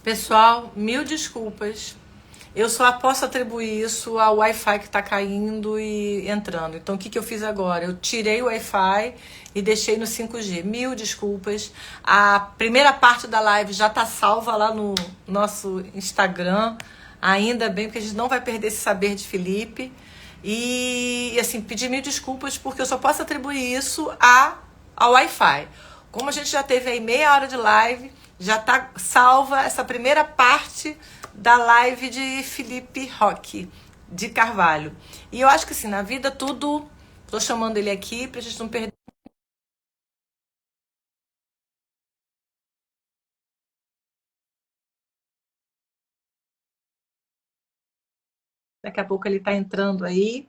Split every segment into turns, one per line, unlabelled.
Pessoal, mil desculpas. Eu só posso atribuir isso ao Wi-Fi que está caindo e entrando. Então, o que eu fiz agora? Eu tirei o Wi-Fi e deixei no 5G. Mil desculpas. A primeira parte da live já está salva lá no nosso Instagram. Ainda bem, porque a gente não vai perder esse saber de Felipe. E assim, pedir mil desculpas porque eu só posso atribuir isso ao Wi-Fi. Como a gente já teve aí meia hora de live, já está salva essa primeira parte da live de Felipe Roque, de Carvalho. E eu acho que assim, na vida tudo... Estou chamando ele aqui para a gente não perder. Daqui a pouco ele está entrando aí,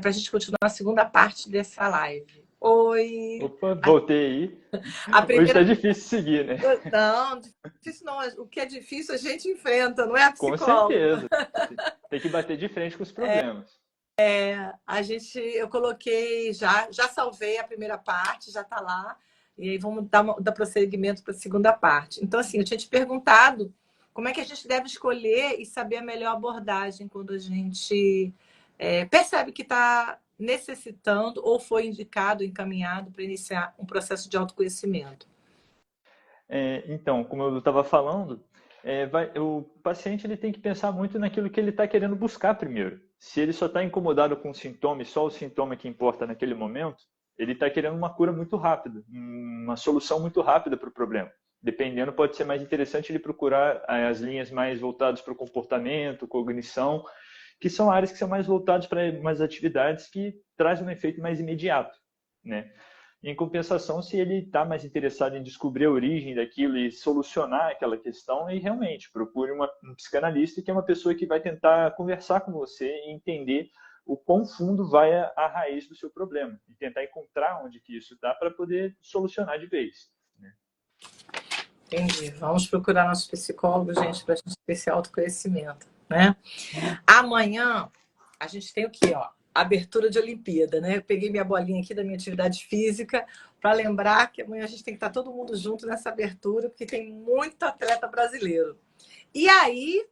para a gente continuar a segunda parte dessa live. Oi!
Opa, voltei aí.
A
Hoje tá
primeira...
difícil seguir, né?
Não, difícil não. O que é difícil a gente enfrenta, não é a
Com
psicólogo.
certeza. Tem que bater de frente com os problemas.
Eu coloquei, já salvei a primeira parte, já está lá. E aí vamos dar prosseguimento para a segunda parte. Então, assim, eu tinha te perguntado como é que a gente deve escolher e saber a melhor abordagem quando a gente percebe que está necessitando ou foi indicado, encaminhado para iniciar um processo de autoconhecimento.
Então, como eu estava falando, o paciente ele tem que pensar muito naquilo que ele está querendo buscar primeiro. Se ele só está incomodado com o sintoma e só o sintoma que importa naquele momento, ele está querendo uma cura muito rápida, uma solução muito rápida para o problema. Dependendo, pode ser mais interessante ele procurar as linhas mais voltadas para o comportamento, cognição, que são áreas que são mais voltadas para umas atividades que trazem um efeito mais imediato, né? Em compensação, se ele está mais interessado em descobrir a origem daquilo e solucionar aquela questão, e realmente procure um psicanalista, que é uma pessoa que vai tentar conversar com você e entender o quão fundo vai a raiz do seu problema e tentar encontrar onde que isso está para poder solucionar de vez, né?
Entendi. Vamos procurar nosso psicólogo, gente, para a gente ter esse autoconhecimento, né? Amanhã a gente tem o quê, ó? Abertura de Olimpíada, né? Eu peguei minha bolinha aqui da minha atividade física para lembrar que amanhã a gente tem que estar todo mundo junto nessa abertura, porque tem muito atleta brasileiro. E aí,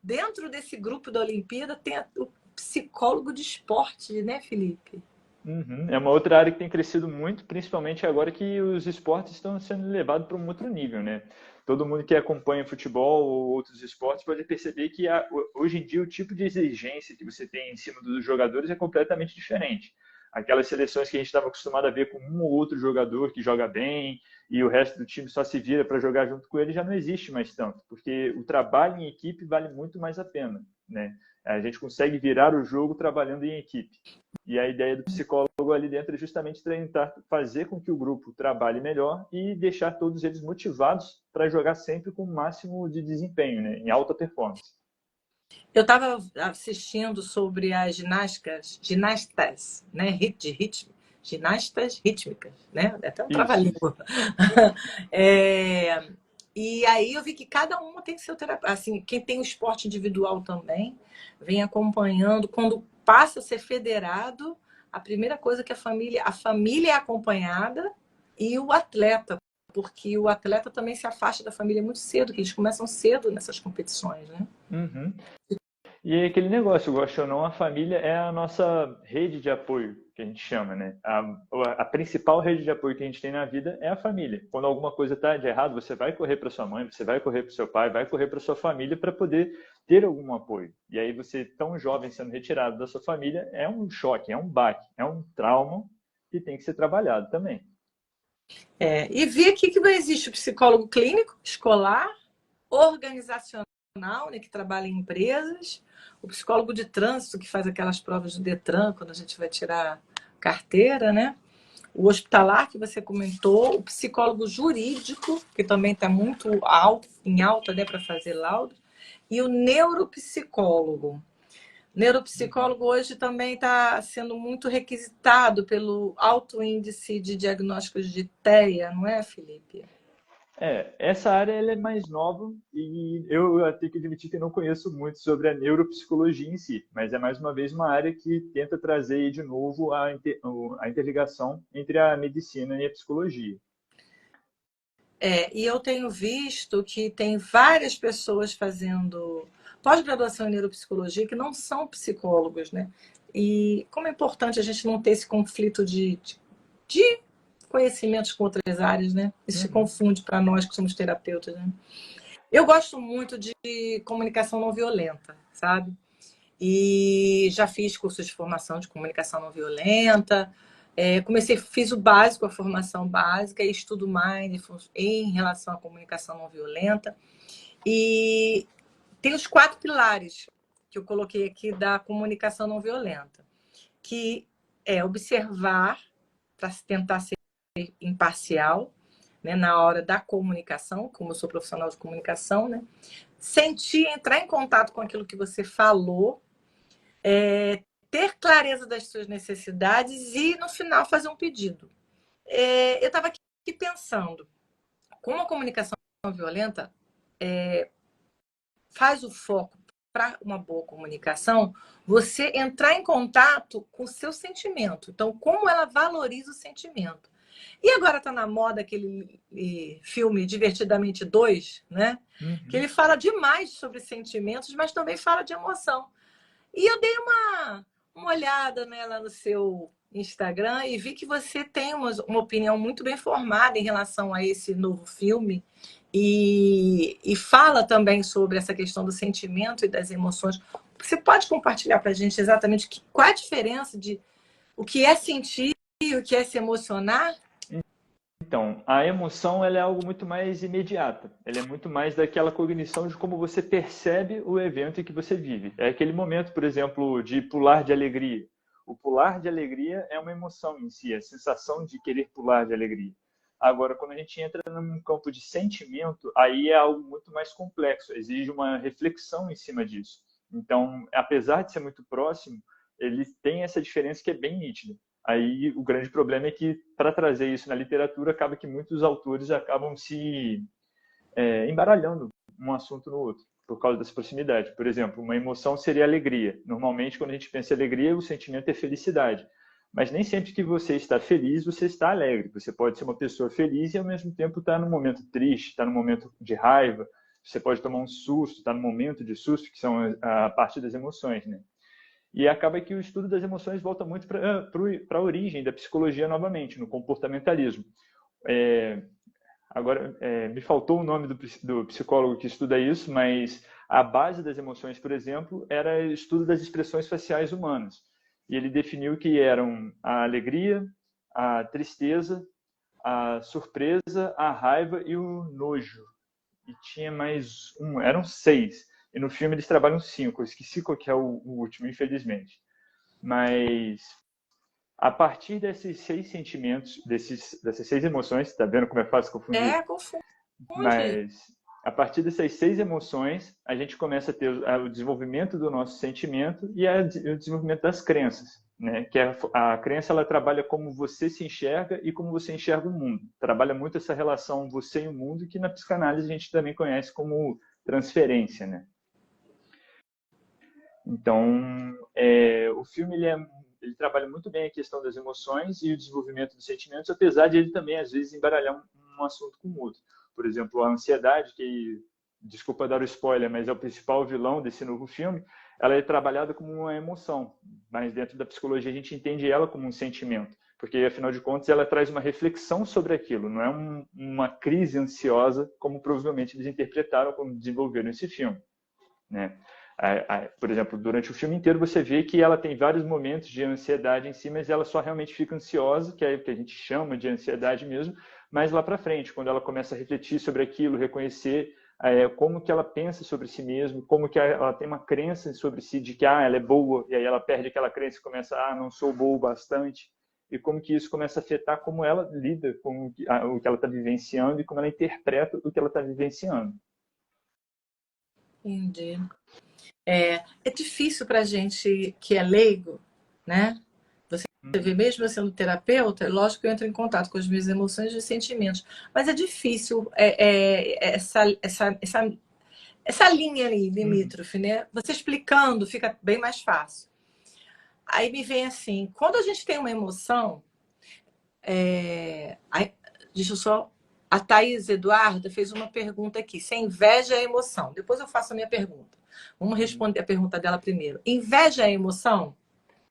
dentro desse grupo da Olimpíada, tem o psicólogo de esporte, né, Felipe?
Uhum. É uma outra área que tem crescido muito, principalmente agora que os esportes estão sendo levados para um outro nível, né? Todo mundo que acompanha futebol ou outros esportes pode perceber que hoje em dia o tipo de exigência que você tem em cima dos jogadores é completamente diferente. Aquelas seleções que a gente estava acostumado a ver com um ou outro jogador que joga bem e o resto do time só se vira para jogar junto com ele já não existe mais tanto, porque o trabalho em equipe vale muito mais a pena, né? A gente consegue virar o jogo trabalhando em equipe. E a ideia do psicólogo ali dentro é justamente tentar fazer com que o grupo trabalhe melhor e deixar todos eles motivados para jogar sempre com o máximo de desempenho, né? Em alta performance.
Eu estava assistindo sobre as ginastas, né? Ginastas rítmicas, né? É até um
Isso.
trava-língua. É, e aí eu vi que cada uma tem seu terapeuta. Assim, quem tem o esporte individual também vem acompanhando. Quando passa a ser federado, a primeira coisa que a família é acompanhada e o atleta, porque o atleta também se afasta da família muito cedo, que eles começam cedo nessas competições, né?
Uhum. E é aquele negócio, gosta ou não, a família é a nossa rede de apoio, que a gente chama, né? A principal rede de apoio que a gente tem na vida é a família. Quando alguma coisa está de errado, você vai correr para sua mãe, você vai correr para seu pai, vai correr para sua família para poder ter algum apoio. E aí você, tão jovem, sendo retirado da sua família, é um choque, é um baque, é um trauma que tem que ser trabalhado também.
E vi aqui que não existe o psicólogo clínico, escolar, organizacional, né, que trabalha em empresas, o psicólogo de trânsito, que faz aquelas provas do Detran, quando a gente vai tirar carteira, né? O hospitalar, que você comentou, o psicólogo jurídico, que também está muito em alta, né, para fazer laudo, e o neuropsicólogo. Neuropsicólogo hoje também está sendo muito requisitado pelo alto índice de diagnósticos de TEA, não é, Felipe?
Essa área ela é mais nova e eu tenho que admitir que não conheço muito sobre a neuropsicologia em si, mas é mais uma vez uma área que tenta trazer de novo a interligação entre a medicina e a psicologia.
E eu tenho visto que tem várias pessoas fazendo pós-graduação em neuropsicologia que não são psicólogos, né? E como é importante a gente não ter esse conflito de conhecimentos com outras áreas, né? Isso se
Uhum.
confunde para nós que somos terapeutas, né? Eu gosto muito de comunicação não violenta, sabe? E já fiz cursos de formação de comunicação não violenta. Fiz o básico, a formação básica, e estudo mindfulness em relação à comunicação não violenta. E tem os 4 pilares que eu coloquei aqui da comunicação não violenta, que é observar para tentar ser imparcial, né, na hora da comunicação, como eu sou profissional de comunicação, né? Sentir, entrar em contato com aquilo que você falou, ter clareza das suas necessidades e, no final, fazer um pedido. Eu estava aqui pensando, como a comunicação não violenta faz o foco para uma boa comunicação, você entrar em contato com o seu sentimento. Então, como ela valoriza o sentimento. E agora está na moda aquele filme Divertidamente 2, né? Que
Uhum.
ele fala demais sobre sentimentos, mas também fala de emoção. E eu dei uma olhada, né, lá no seu Instagram e vi que você tem uma opinião muito bem formada em relação a esse novo filme e fala também sobre essa questão do sentimento e das emoções. Você pode compartilhar para a gente exatamente qual é a diferença de o que é sentir e o que é se emocionar?
Então, a emoção ela é algo muito mais imediata. Ela é muito mais daquela cognição de como você percebe o evento em que você vive. É aquele momento, por exemplo, de pular de alegria. O pular de alegria é uma emoção em si, a sensação de querer pular de alegria. Agora, quando a gente entra num campo de sentimento, aí é algo muito mais complexo, exige uma reflexão em cima disso. Então, apesar de ser muito próximo, ele tem essa diferença que é bem nítida. Aí o grande problema é que, para trazer isso na literatura, acaba que muitos autores acabam se embaralhando um assunto no outro, por causa dessa proximidade. Por exemplo, uma emoção seria alegria. Normalmente, quando a gente pensa em alegria, o sentimento é felicidade. Mas nem sempre que você está feliz, você está alegre. Você pode ser uma pessoa feliz e, ao mesmo tempo, estar num momento triste, estar num momento de raiva. Você pode tomar um susto, estar num momento de susto, que são a parte das emoções, né? E acaba que o estudo das emoções volta muito para a origem da psicologia novamente, no comportamentalismo. Agora, me faltou o nome do psicólogo que estuda isso, mas a base das emoções, por exemplo, era o estudo das expressões faciais humanas. E ele definiu que eram a alegria, a tristeza, a surpresa, a raiva e o nojo. E tinha mais um, eram 6. E no filme eles trabalham 5. Eu esqueci qual que é o último, infelizmente. Mas a partir desses 6 sentimentos, dessas 6 emoções, tá vendo como é fácil confundir?
Confunde.
Mas a partir dessas 6 emoções, a gente começa a ter o desenvolvimento do nosso sentimento e o desenvolvimento das crenças, né? Que a crença ela trabalha como você se enxerga e como você enxerga o mundo. Trabalha muito essa relação você e o mundo, que na psicanálise a gente também conhece como transferência, né? Então, o filme ele trabalha muito bem a questão das emoções e o desenvolvimento dos sentimentos, apesar de ele também, às vezes, embaralhar um assunto com o outro. Por exemplo, a ansiedade, que, desculpa dar o spoiler, mas é o principal vilão desse novo filme, ela é trabalhada como uma emoção, mas dentro da psicologia a gente entende ela como um sentimento, porque, afinal de contas, ela traz uma reflexão sobre aquilo, não é uma crise ansiosa, como provavelmente eles interpretaram quando desenvolveram esse filme, né? Por exemplo, durante o filme inteiro você vê que ela tem vários momentos de ansiedade em si, mas ela só realmente fica ansiosa, que é o que a gente chama de ansiedade mesmo, mas lá para frente, quando ela começa a refletir sobre aquilo, reconhecer como que ela pensa sobre si mesma, como que ela tem uma crença sobre si de que ela é boa, e aí ela perde aquela crença e começa, não sou boa o bastante, e como que isso começa a afetar como ela lida com o que ela está vivenciando e como ela interpreta o que ela está vivenciando.
Entendi. É difícil para a gente que é leigo, né? Você vê,
Uhum.
mesmo eu sendo terapeuta, lógico que eu entro em contato com as minhas emoções e sentimentos, mas é difícil essa linha ali,
Uhum.
limítrofe, né? Você explicando fica bem mais fácil. Aí me vem assim, quando a gente tem uma emoção, deixa eu só A Thaís Eduarda fez uma pergunta aqui. Se a inveja é emoção? Depois eu faço a minha pergunta. Vamos responder a pergunta dela primeiro. Inveja é emoção?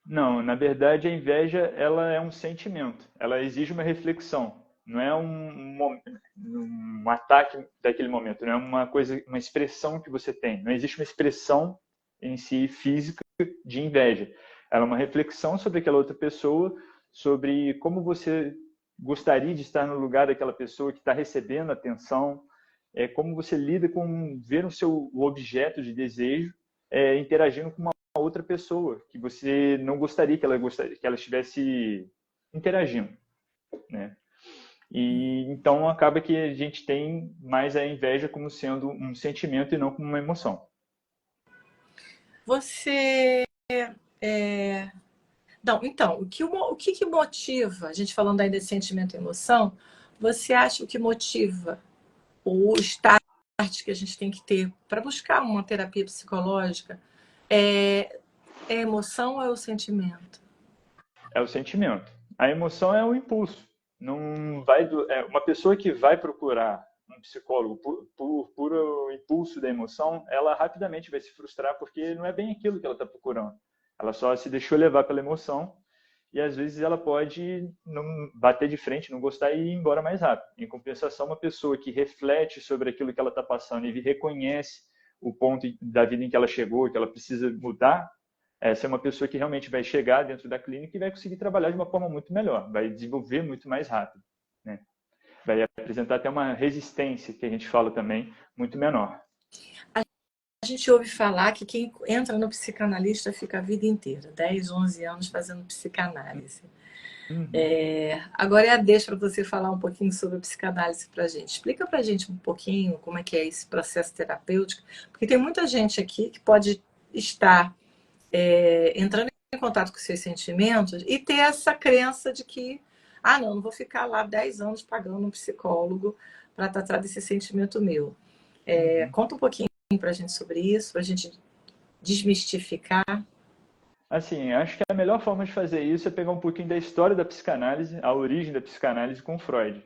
Não, na verdade a inveja ela é um sentimento, ela exige uma reflexão, não é um ataque daquele momento, não é uma coisa, uma expressão que você tem, não existe uma expressão em si física de inveja, ela é uma reflexão sobre aquela outra pessoa, sobre como você gostaria de estar no lugar daquela pessoa que está recebendo atenção, como você lida com ver o objeto de desejo interagindo com uma outra pessoa que você não gostaria que ela estivesse interagindo, né? E então acaba que a gente tem mais a inveja como sendo um sentimento e não como uma emoção.
Você. é, Não, então, o que que motiva, a gente falando ainda de sentimento e emoção, você acha o que motiva o start que a gente tem que ter para buscar uma terapia psicológica é, é a emoção ou é o sentimento?
É o sentimento. A emoção é o impulso. Não vai uma pessoa que vai procurar um psicólogo por puro impulso da emoção, ela rapidamente vai se frustrar porque não é bem aquilo que ela está procurando. Ela só se deixou levar pela emoção e às vezes ela pode não bater de frente, não gostar e ir embora mais rápido. Em compensação, uma pessoa que reflete sobre aquilo que ela está passando e reconhece o ponto da vida em que ela chegou, que ela precisa mudar, essa é uma pessoa que realmente vai chegar dentro da clínica e vai conseguir trabalhar de uma forma muito melhor, vai desenvolver muito mais rápido, né? Vai apresentar até uma resistência, que a gente fala também, muito menor.
A gente ouve falar que quem entra no psicanalista fica a vida inteira, 10, 11 anos fazendo psicanálise.
Uhum.
Agora é a deixa para você falar um pouquinho sobre a psicanálise para a gente. Explica para a gente um pouquinho como é que é esse processo terapêutico, porque tem muita gente aqui que pode estar entrando em contato com seus sentimentos e ter essa crença de que, ah, não vou ficar lá 10 anos pagando um psicólogo para tratar desse sentimento meu.
Uhum.
Conta um pouquinho para a gente sobre isso, para a gente desmistificar.
Assim, acho que a melhor forma de fazer isso é pegar um pouquinho da história da psicanálise, a origem da psicanálise com Freud.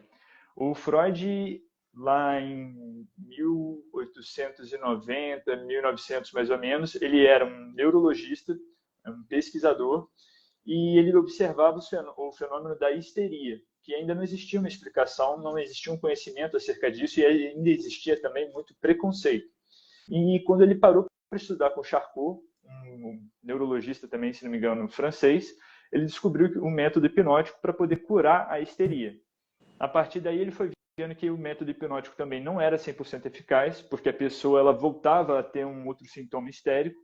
O Freud, lá em 1890, 1900 mais ou menos, ele era um neurologista, um pesquisador, e ele observava o fenômeno da histeria, que ainda não existia uma explicação, não existia um conhecimento acerca disso e ainda existia também muito preconceito. E quando ele parou para estudar com Charcot, um neurologista também, se não me engano, francês, ele descobriu o método hipnótico para poder curar a histeria. A partir daí ele foi vendo que o método hipnótico também não era 100% eficaz, porque a pessoa ela voltava a ter um outro sintoma histérico,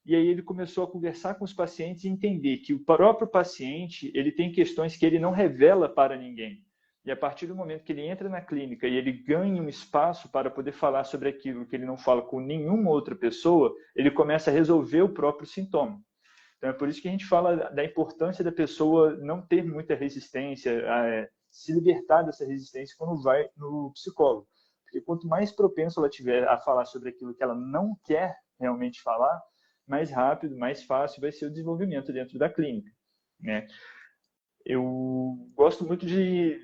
e aí ele começou a conversar com os pacientes e entender que o próprio paciente ele tem questões que ele não revela para ninguém. E a partir do momento que ele entra na clínica e ele ganha um espaço para poder falar sobre aquilo que ele não fala com nenhuma outra pessoa, ele começa a resolver o próprio sintoma. Então é por isso que a gente fala da importância da pessoa não ter muita resistência, se libertar dessa resistência quando vai no psicólogo. Porque quanto mais propenso ela tiver a falar sobre aquilo que ela não quer realmente falar, mais rápido, mais fácil vai ser o desenvolvimento dentro da clínica, né? Eu gosto muito de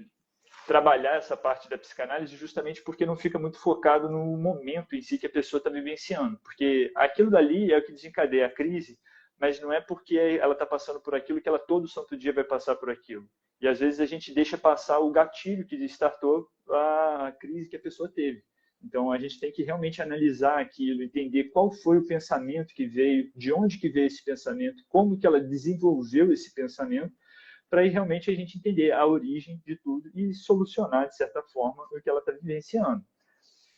trabalhar essa parte da psicanálise justamente porque não fica muito focado no momento em si que a pessoa está vivenciando. Porque aquilo dali é o que desencadeia a crise, mas não é porque ela está passando por aquilo que ela todo santo dia vai passar por aquilo. E às vezes a gente deixa passar o gatilho que startou a crise que a pessoa teve. Então a gente tem que realmente analisar aquilo, entender qual foi o pensamento que veio, de onde que veio esse pensamento, como que ela desenvolveu esse pensamento, para realmente a gente entender a origem de tudo e solucionar, de certa forma, o que ela está vivenciando.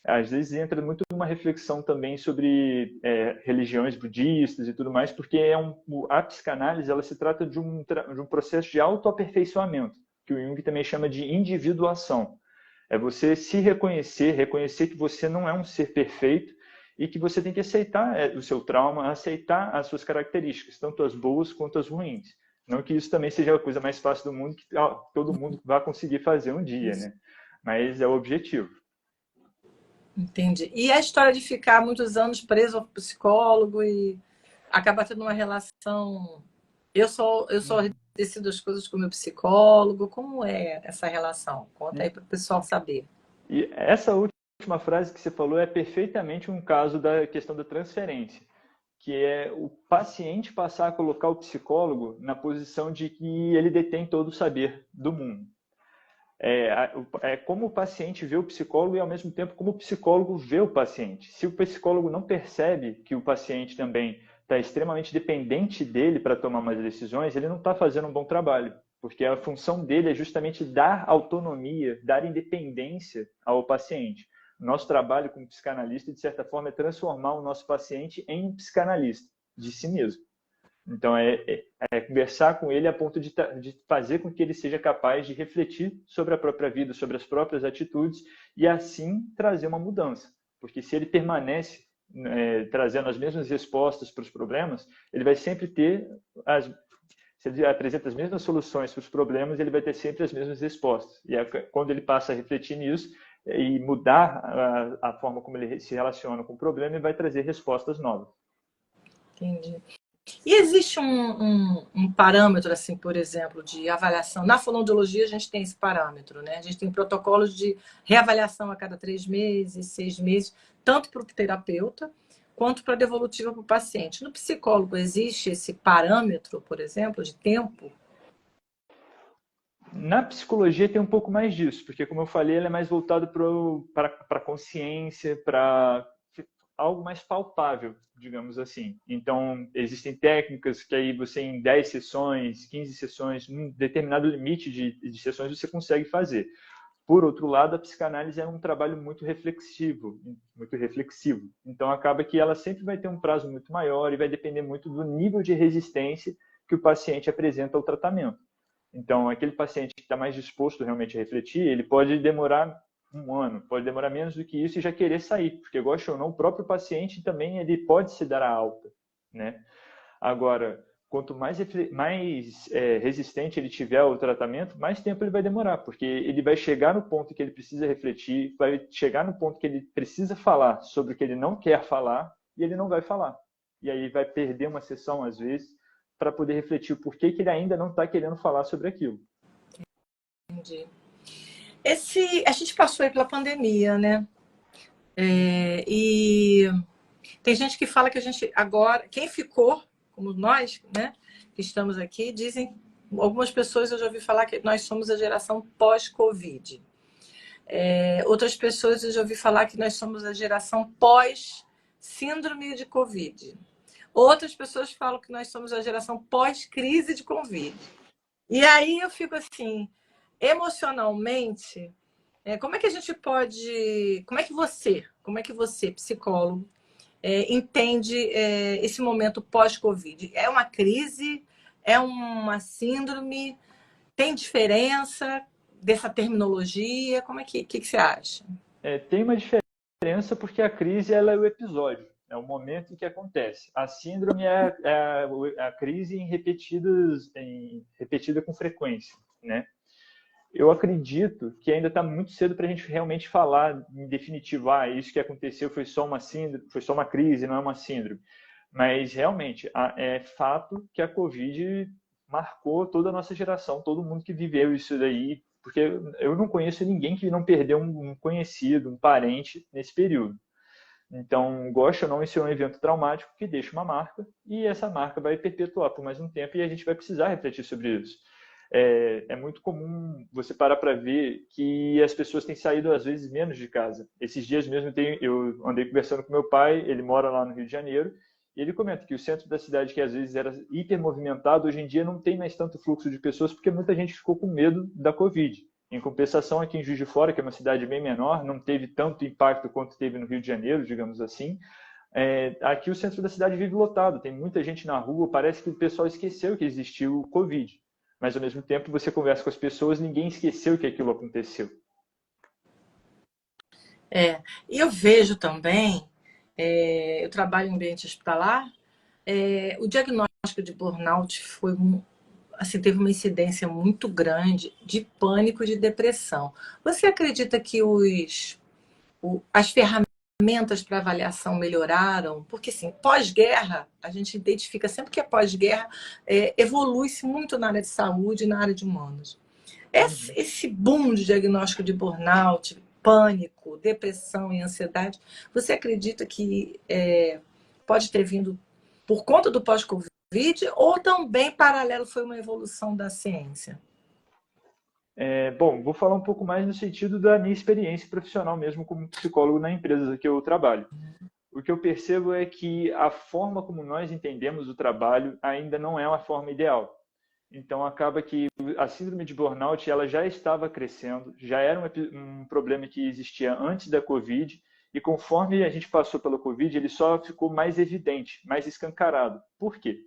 Às vezes entra muito numa reflexão também sobre religiões budistas e tudo mais, porque a psicanálise ela se trata de um processo de autoaperfeiçoamento, que o Jung também chama de individuação. É você se reconhecer, reconhecer que você não é um ser perfeito e que você tem que aceitar o seu trauma, aceitar as suas características, tanto as boas quanto as ruins. Não que isso também seja a coisa mais fácil do mundo, que todo mundo vai conseguir fazer um dia, né? Mas é o objetivo.
Entendi. E a história de ficar muitos anos preso ao psicólogo e acabar tendo uma relação. Eu sou decido as coisas com o meu psicólogo. Como é essa relação? Conta aí para o pessoal saber.
E essa última frase que você falou é perfeitamente um caso da questão da transferência, que é o paciente passar a colocar o psicólogo na posição de que ele detém todo o saber do mundo. É como o paciente vê o psicólogo e, ao mesmo tempo, como o psicólogo vê o paciente. Se o psicólogo não percebe que o paciente também está extremamente dependente dele para tomar mais decisões, ele não está fazendo um bom trabalho, porque a função dele é justamente dar autonomia, dar independência ao paciente. Nosso trabalho como psicanalista, de certa forma, é transformar o nosso paciente em um psicanalista de si mesmo. Então, conversar com ele a ponto de fazer com que ele seja capaz de refletir sobre a própria vida, sobre as próprias atitudes e, assim, trazer uma mudança. Porque se ele permanece trazendo as mesmas respostas para os problemas, ele vai sempre ter se ele apresenta as mesmas soluções para os problemas, ele vai ter sempre as mesmas respostas. E quando ele passa a refletir nisso e mudar a forma como ele se relaciona com o problema, ele vai trazer respostas novas.
Entendi. E existe um parâmetro, assim, por exemplo, de avaliação? Na fonoaudiologia, a gente tem esse parâmetro, né? A gente tem protocolos de reavaliação a cada 3 meses, 6 meses, tanto para o terapeuta quanto para a devolutiva para o paciente. No psicólogo, existe esse parâmetro, por exemplo, de tempo?
Na psicologia tem um pouco mais disso, porque, como eu falei, ele é mais voltado para a consciência, para algo mais palpável, digamos assim. Então, existem técnicas que aí você, em 10 sessões, 15 sessões, um determinado limite de sessões você consegue fazer. Por outro lado, a psicanálise é um trabalho muito reflexivo, muito reflexivo. Então, acaba que ela sempre vai ter um prazo muito maior e vai depender muito do nível de resistência que o paciente apresenta ao tratamento. Então, aquele paciente que está mais disposto realmente a refletir, ele pode demorar 1 ano, pode demorar menos do que isso e já querer sair, porque, gosta ou não, o próprio paciente também ele pode se dar a alta, né? Agora, quanto mais resistente ele tiver ao tratamento, mais tempo ele vai demorar, porque ele vai chegar no ponto que ele precisa refletir, vai chegar no ponto que ele precisa falar sobre o que ele não quer falar e ele não vai falar. E aí vai perder uma sessão, às vezes, para poder refletir o porquê que ele ainda não está querendo falar sobre aquilo.
Entendi. A gente passou aí pela pandemia, né? E tem gente que fala que a gente agora, quem ficou, como nós, né, que estamos aqui, dizem, algumas pessoas eu já ouvi falar que nós somos a geração pós-Covid. Outras pessoas eu já ouvi falar que nós somos a geração pós-síndrome de Covid. Outras pessoas falam que nós somos a geração pós-crise de Covid. E aí eu fico assim, emocionalmente, como é que a gente pode... Como é que você, psicólogo, entende esse momento pós-Covid? É uma crise? É uma síndrome? Tem diferença dessa terminologia? Como é que você acha?
Tem uma diferença porque a crise ela é o episódio, é o momento em que acontece. A síndrome é a crise repetida com frequência, né? Eu acredito que ainda está muito cedo para a gente realmente falar em definitivo, isso que aconteceu foi só uma síndrome, foi só uma crise, não é uma síndrome. Mas realmente é fato que a Covid marcou toda a nossa geração, todo mundo que viveu isso daí, porque eu não conheço ninguém que não perdeu um conhecido, um parente nesse período. Então, gosta ou não, esse é um evento traumático que deixa uma marca e essa marca vai perpetuar por mais um tempo e a gente vai precisar refletir sobre isso. É muito comum você parar para ver que as pessoas têm saído, às vezes, menos de casa. Esses dias mesmo eu andei conversando com meu pai, ele mora lá no Rio de Janeiro, e ele comenta que o centro da cidade, que às vezes era hiper movimentado, hoje em dia não tem mais tanto fluxo de pessoas, porque muita gente ficou com medo da Covid. Em compensação, aqui em Juiz de Fora, que é uma cidade bem menor, não teve tanto impacto quanto teve no Rio de Janeiro, digamos assim. Aqui o centro da cidade vive lotado, tem muita gente na rua, parece que o pessoal esqueceu que existiu o Covid. Mas, ao mesmo tempo, você conversa com as pessoas, ninguém esqueceu que aquilo aconteceu.
E eu vejo também, eu trabalho em ambiente hospitalar, o diagnóstico de burnout teve uma incidência muito grande de pânico e de depressão. Você acredita que as ferramentas para avaliação melhoraram? Porque, assim, pós-guerra, a gente identifica sempre que é pós-guerra, evolui-se muito na área de saúde e na área de humanos. Esse boom de diagnóstico de burnout pânico, depressão e ansiedade, você acredita que pode ter vindo por conta do pós-Covid ou também paralelo foi uma evolução da ciência?
Bom, vou falar um pouco mais no sentido da minha experiência profissional mesmo como psicólogo na empresa que eu trabalho. O que eu percebo é que a forma como nós entendemos o trabalho ainda não é uma forma ideal. Então, acaba que a síndrome de burnout ela já estava crescendo, já era um problema que existia antes da Covid, e conforme a gente passou pela Covid, ele só ficou mais evidente, mais escancarado. Por quê?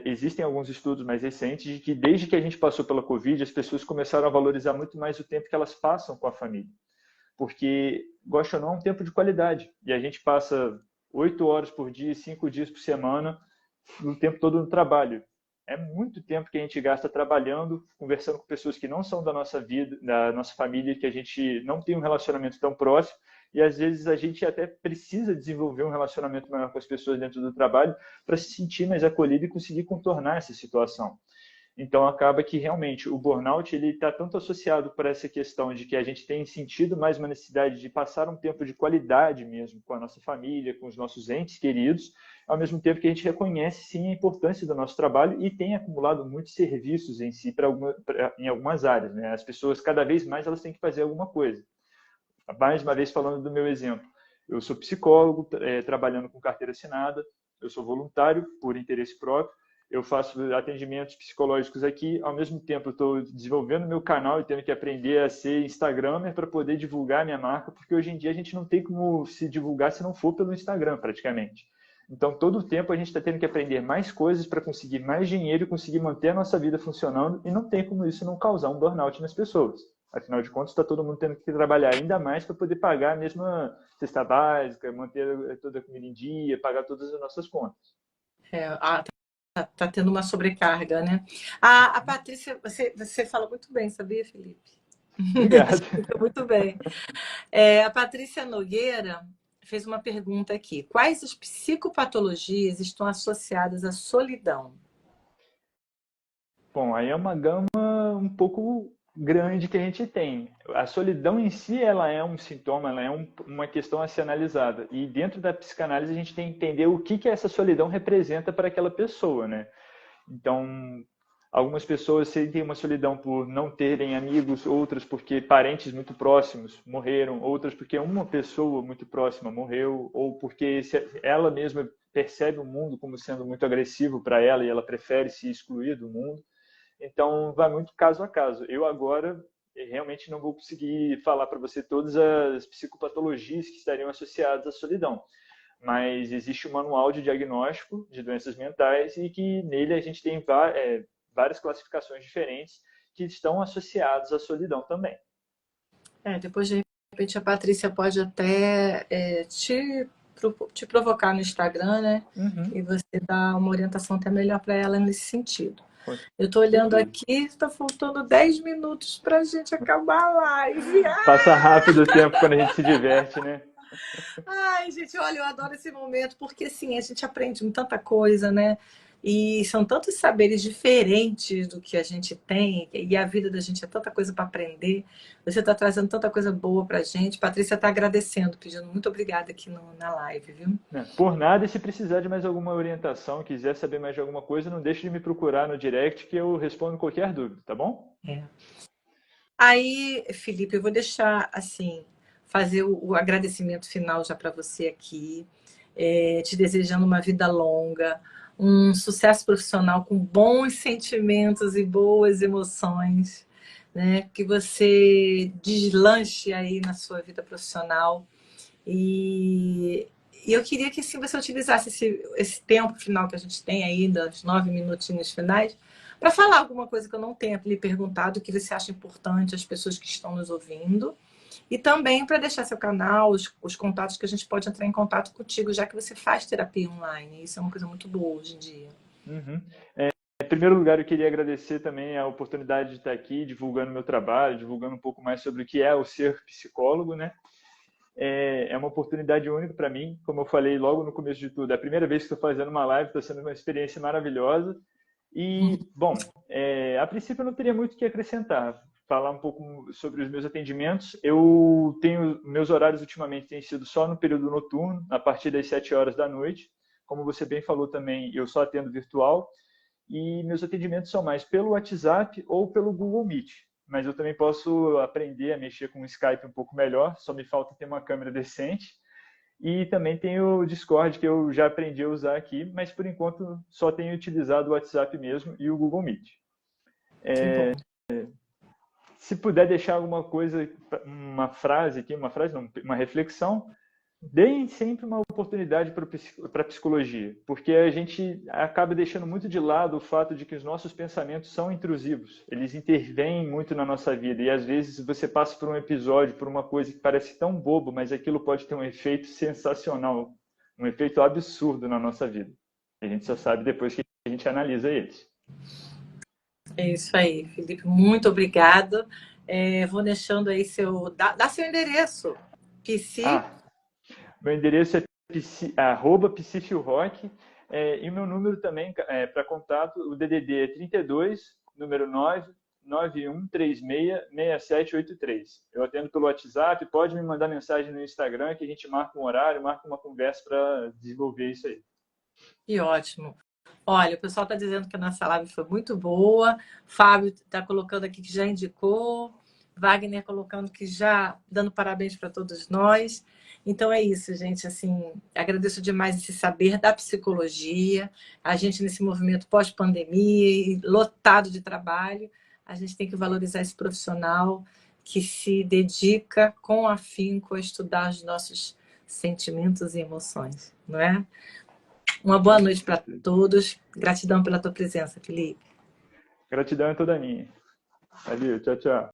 Existem alguns estudos mais recentes de que desde que a gente passou pela Covid, as pessoas começaram a valorizar muito mais o tempo que elas passam com a família. Porque, gosta ou não, é um tempo de qualidade. E a gente passa 8 horas por dia, 5 dias por semana, o tempo todo no trabalho. É muito tempo que a gente gasta trabalhando, conversando com pessoas que não são da nossa vida, da nossa família, que a gente não tem um relacionamento tão próximo, e às vezes a gente até precisa desenvolver um relacionamento maior com as pessoas dentro do trabalho para se sentir mais acolhido e conseguir contornar essa situação. Então, acaba que realmente o burnout ele está tanto associado para essa questão de que a gente tem sentido mais uma necessidade de passar um tempo de qualidade mesmo com a nossa família, com os nossos entes queridos, ao mesmo tempo que a gente reconhece sim a importância do nosso trabalho e tem acumulado muitos serviços em si em algumas áreas, né? As pessoas cada vez mais elas têm que fazer alguma coisa. Mais uma vez falando do meu exemplo, eu sou psicólogo, trabalhando com carteira assinada, eu sou voluntário por interesse próprio. Eu faço atendimentos psicológicos aqui, ao mesmo tempo eu estou desenvolvendo meu canal e tendo que aprender a ser Instagramer para poder divulgar minha marca, porque hoje em dia a gente não tem como se divulgar se não for pelo Instagram, praticamente. Então, todo o tempo a gente está tendo que aprender mais coisas para conseguir mais dinheiro e conseguir manter a nossa vida funcionando, e não tem como isso não causar um burnout nas pessoas. Afinal de contas, está todo mundo tendo que trabalhar ainda mais para poder pagar a mesma cesta básica, manter toda a comida em dia, pagar todas as nossas contas.
Tá tendo uma sobrecarga, né? A Patrícia, você fala muito bem, sabia, Felipe?
Obrigado.
Explica muito bem. A Patrícia Nogueira fez uma pergunta aqui. Quais as psicopatologias estão associadas à solidão?
Bom, aí é uma gama um pouco grande que a gente tem. A solidão em si, ela é um sintoma, ela é uma questão a ser analisada. E dentro da psicanálise, a gente tem que entender o que essa solidão representa para aquela pessoa, né? Então, algumas pessoas sentem uma solidão por não terem amigos, outras porque parentes muito próximos morreram, outras porque uma pessoa muito próxima morreu, ou porque ela mesma percebe o mundo como sendo muito agressivo para ela e ela prefere se excluir do mundo. Então, vai muito caso a caso. Eu agora realmente não vou conseguir falar para você todas as psicopatologias que estariam associadas à solidão, mas existe um manual de diagnóstico de doenças mentais e que nele a gente tem várias classificações diferentes que estão associadas à solidão também.
Depois, de repente, a Patrícia pode até te provocar no Instagram, né?
Uhum.
E você dá uma orientação até melhor para ela nesse sentido.
Com
Eu estou olhando
certeza.
aqui, está faltando 10 minutos para a gente acabar a live.
Passa rápido o tempo quando a gente se diverte, né?
Ai, gente, olha, eu adoro esse momento, porque assim, a gente aprende tanta coisa, né? E são tantos saberes diferentes do que a gente tem, e a vida da gente é tanta coisa para aprender. Você está trazendo tanta coisa boa para a gente. Patrícia está agradecendo, pedindo muito obrigada aqui na live, viu?
Por nada, e se precisar de mais alguma orientação, quiser saber mais de alguma coisa, não deixe de me procurar no direct que eu respondo qualquer dúvida, tá bom?
Aí, Felipe, eu vou deixar assim, fazer o agradecimento final já para você aqui, te desejando uma vida longa, um sucesso profissional com bons sentimentos e boas emoções, né? Que você deslanche aí na sua vida profissional. E eu queria que assim, você utilizasse esse tempo final que a gente tem aí, dos 9 minutinhos finais, para falar alguma coisa que eu não tenha lhe perguntado, que você acha importante às pessoas que estão nos ouvindo. E também para deixar seu canal, os contatos que a gente pode entrar em contato contigo, já que você faz terapia online. Isso é uma coisa muito boa hoje em dia.
Uhum. Em primeiro lugar, eu queria agradecer também a oportunidade de estar aqui divulgando meu trabalho, divulgando um pouco mais sobre o que é o ser psicólogo, né? É uma oportunidade única para mim, como eu falei logo no começo de tudo. É a primeira vez que estou fazendo uma live, está sendo uma experiência maravilhosa. E, bom, a princípio eu não teria muito o que acrescentar. falar um pouco sobre os meus atendimentos. Eu tenho, meus horários ultimamente têm sido só no período noturno, a partir das 7 horas da noite. Como você bem falou também, eu só atendo virtual e meus atendimentos são mais pelo WhatsApp ou pelo Google Meet. Mas eu também posso aprender a mexer com o Skype um pouco melhor, só me falta ter uma câmera decente. E também tem o Discord, que eu já aprendi a usar aqui, mas por enquanto só tenho utilizado o WhatsApp mesmo e o Google Meet.
Que bom.
Se puder deixar alguma coisa, uma frase aqui, uma frase não, uma reflexão, deem sempre uma oportunidade para a psicologia, porque a gente acaba deixando muito de lado o fato de que os nossos pensamentos são intrusivos, eles intervêm muito na nossa vida e às vezes você passa por um episódio, por uma coisa que parece tão bobo, mas aquilo pode ter um efeito sensacional, um efeito absurdo na nossa vida. A gente só sabe depois que a gente analisa eles.
É isso aí, Felipe, muito obrigada. Vou deixando aí dá seu endereço.
Meu endereço é @psifilrock, e o meu número também para contato, o DDD é 32, número 991366783. Eu atendo pelo WhatsApp, pode me mandar mensagem no Instagram que a gente marca um horário, marca uma conversa para desenvolver isso aí.
Que ótimo. Olha, o pessoal está dizendo que a nossa live foi muito boa. Fábio está colocando aqui que já indicou. Wagner colocando que já dando parabéns para todos nós. Então é isso, gente. Assim, agradeço demais esse saber da psicologia. A gente nesse movimento pós-pandemia, lotado de trabalho, a gente tem que valorizar esse profissional que se dedica com afinco a estudar os nossos sentimentos e emoções, não é? Uma boa noite para todos. Gratidão pela tua presença, Felipe.
Gratidão é toda minha. Valeu, tchau, tchau.